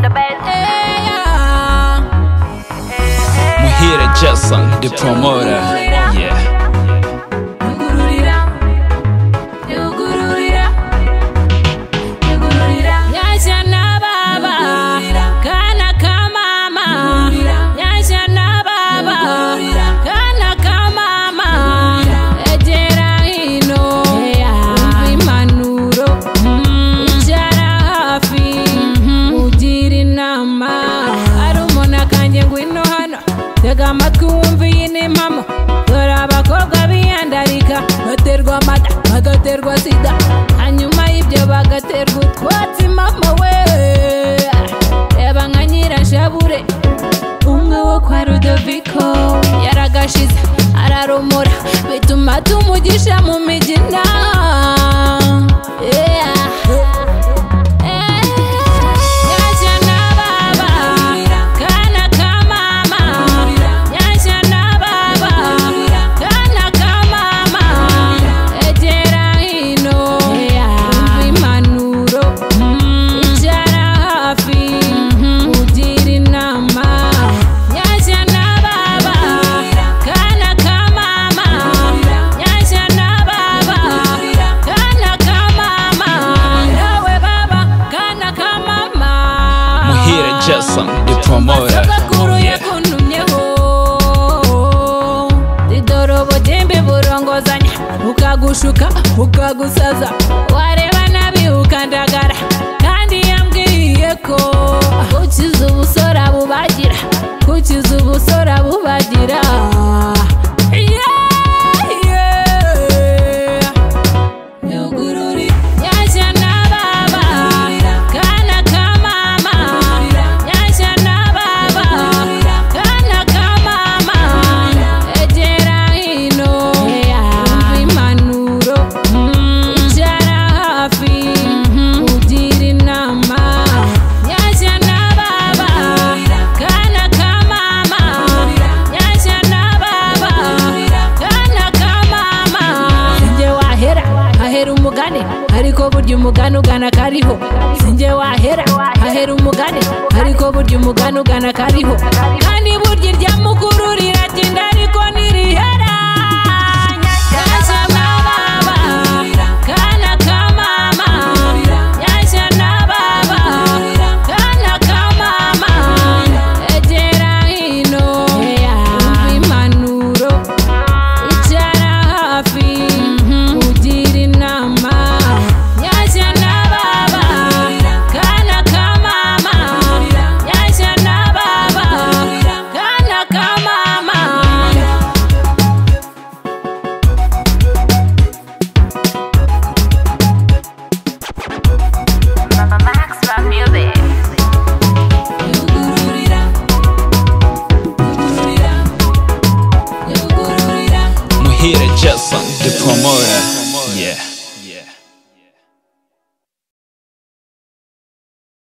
the bed. Muhire Jason, the promoter. Yeah. Tega amatwi wumve iyi ni impamo, dore abakobwa biyandarika baterwa amata bagaterwa sida, hanyuma y'ibyo bagaterwa utwatsi. Mama we, reba nka Nyirashabure, umwe wo kwa Rudoviko yaragashize ararumura, bituma tumugisha mu migina. Jason, the promoter. Yeah. Didorobo jembe burongozanya, ukagushuka ukagusaza, wareba nabi ukandagara, kandi yambwiye ko kukiza ubusora bubagira, kukiza ubusora bubagira. Ariko burya umugani ugana kariho, sinjye wahera hahera umugani, ariko burya umugani ugana kariho, kandi burya irya mukuru riratinda ariko ntirihera. Muhire Jason, the promoter.